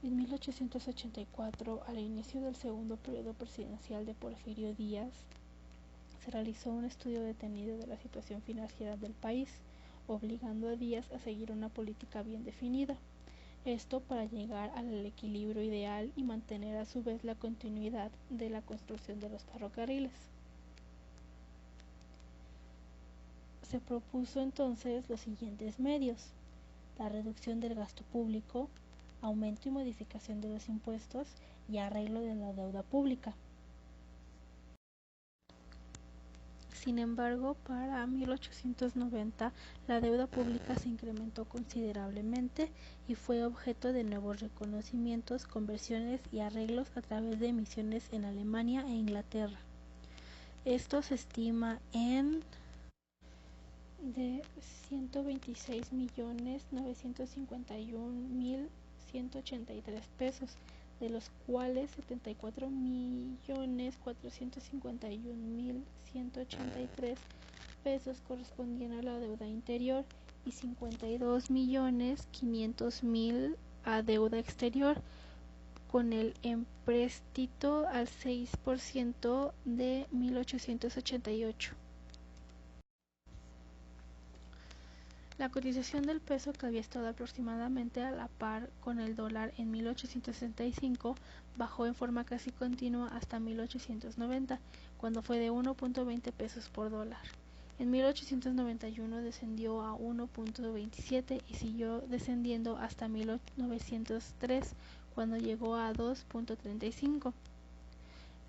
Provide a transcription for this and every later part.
En 1884, al inicio del segundo periodo presidencial de Porfirio Díaz, se realizó un estudio detenido de la situación financiera del país, obligando a Díaz a seguir una política bien definida. Esto para llegar al equilibrio ideal y mantener a su vez la continuidad de la construcción de los ferrocarriles. Se propuso entonces los siguientes medios: la reducción del gasto público, aumento y modificación de los impuestos y arreglo de la deuda pública. Sin embargo, para 1890 la deuda pública se incrementó considerablemente y fue objeto de nuevos reconocimientos, conversiones y arreglos a través de emisiones en Alemania e Inglaterra. Esto se estima en de 126.951.183 pesos, de los cuales 74.451.183 pesos correspondían a la deuda interior y 52.500.000 a deuda exterior, con el empréstito al 6% de 1888. La cotización del peso, que había estado aproximadamente a la par con el dólar en 1865, bajó en forma casi continua hasta 1890, cuando fue de 1.20 pesos por dólar. En 1891 descendió a 1.27 y siguió descendiendo hasta 1903, cuando llegó a 2.35.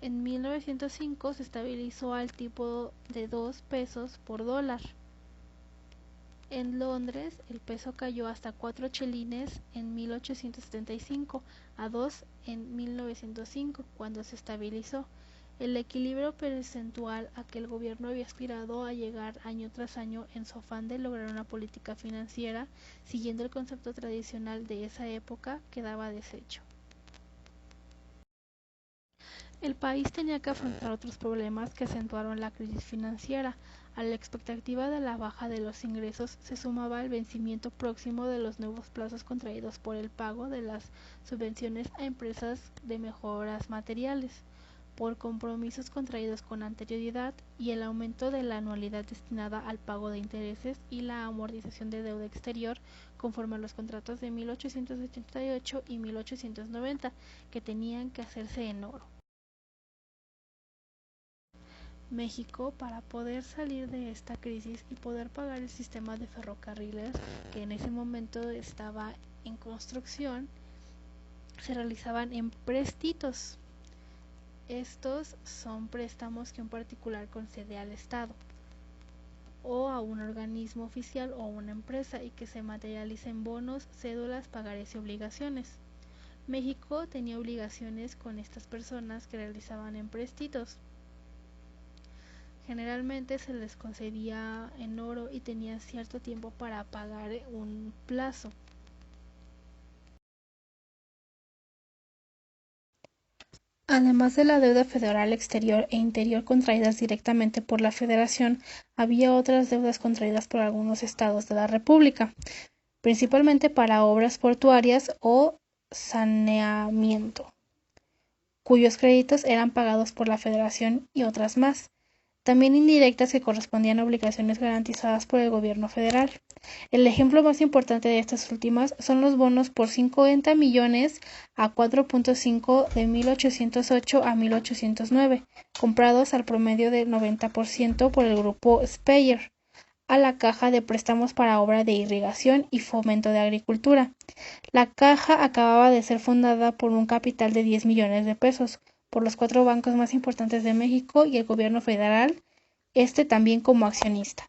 En 1905 se estabilizó al tipo de 2 pesos por dólar. En Londres, el peso cayó hasta 4 chelines en 1875, a 2 en 1905, cuando se estabilizó. El equilibrio percentual a que el gobierno había aspirado a llegar año tras año en su afán de lograr una política financiera, siguiendo el concepto tradicional de esa época, quedaba deshecho. El país tenía que afrontar otros problemas que acentuaron la crisis financiera. A la expectativa de la baja de los ingresos se sumaba el vencimiento próximo de los nuevos plazos contraídos por el pago de las subvenciones a empresas de mejoras materiales, por compromisos contraídos con anterioridad, y el aumento de la anualidad destinada al pago de intereses y la amortización de deuda exterior conforme a los contratos de 1888 y 1890, que tenían que hacerse en oro. México, para poder salir de esta crisis y poder pagar el sistema de ferrocarriles, que en ese momento estaba en construcción, se realizaban empréstitos. Estos son préstamos que un particular concede al Estado o a un organismo oficial o a una empresa, y que se materializa en bonos, cédulas, pagarés y obligaciones. México tenía obligaciones con estas personas que realizaban empréstitos. Generalmente se les concedía en oro y tenían cierto tiempo para pagar un plazo. Además de la deuda federal exterior e interior contraídas directamente por la Federación, había otras deudas contraídas por algunos estados de la República, principalmente para obras portuarias o saneamiento, cuyos créditos eran pagados por la Federación, y otras más, también indirectas, que correspondían a obligaciones garantizadas por el gobierno federal. El ejemplo más importante de estas últimas son los bonos por 50 millones a 4.5 de 1808 a 1809, comprados al promedio del 90% por el grupo Speyer, a la Caja de Préstamos para Obra de Irrigación y Fomento de Agricultura. La caja acababa de ser fundada por un capital de 10 millones de pesos, por los 4 bancos más importantes de México y el gobierno federal, también como accionista.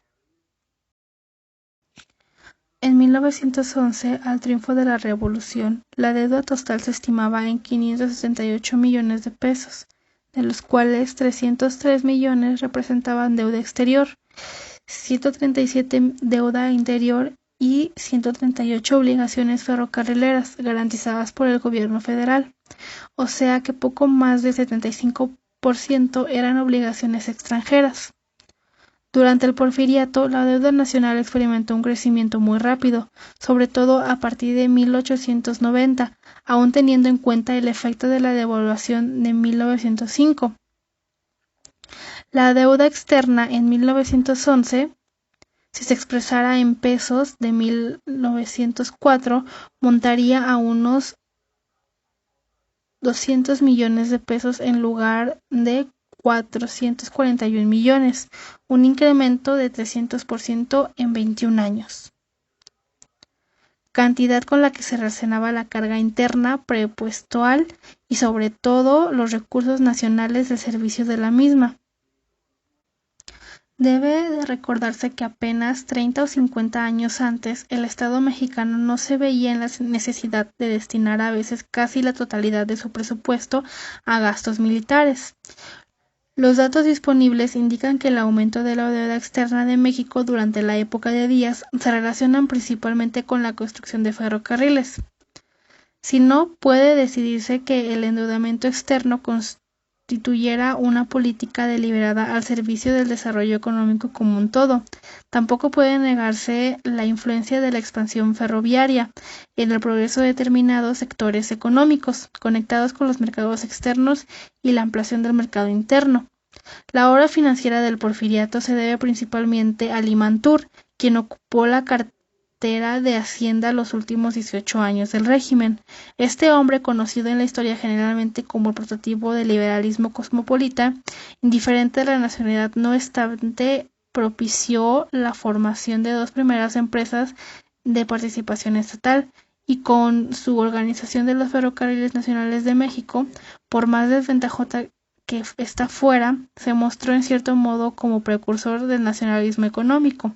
En 1911, al triunfo de la Revolución, la deuda total se estimaba en 568 millones de pesos, de los cuales 303 millones representaban deuda exterior, 137 deuda interior y 138 obligaciones ferrocarrileras garantizadas por el gobierno federal, o sea que poco más del 75% eran obligaciones extranjeras. Durante el Porfiriato, la deuda nacional experimentó un crecimiento muy rápido, sobre todo a partir de 1890, aun teniendo en cuenta el efecto de la devaluación de 1905. La deuda externa en 1911, si se expresara en pesos de 1904, montaría a unos 200 millones de pesos en lugar de 441 millones, un incremento de 300% en 21 años. Cantidad con la que se relacionaba la carga interna presupuestal y sobre todo los recursos nacionales del servicio de la misma. Debe de recordarse que apenas 30 o 50 años antes, el Estado mexicano no se veía en la necesidad de destinar a veces casi la totalidad de su presupuesto a gastos militares. Los datos disponibles indican que el aumento de la deuda externa de México durante la época de Díaz se relacionan principalmente con la construcción de ferrocarriles. Si no, puede decidirse que el endeudamiento externo constituyera una política deliberada al servicio del desarrollo económico como un todo. Tampoco puede negarse la influencia de la expansión ferroviaria en el progreso de determinados sectores económicos, conectados con los mercados externos y la ampliación del mercado interno. La obra financiera del Porfiriato se debe principalmente a Limantur, quien ocupó la cartera de Hacienda los últimos 18 años del régimen. Este hombre, conocido en la historia generalmente como el prototipo del liberalismo cosmopolita, indiferente de la nacionalidad, no obstante, propició la formación de dos primeras empresas de participación estatal, y con su organización de los ferrocarriles nacionales de México, por más desventajosa que ésta fuera, se mostró en cierto modo como precursor del nacionalismo económico.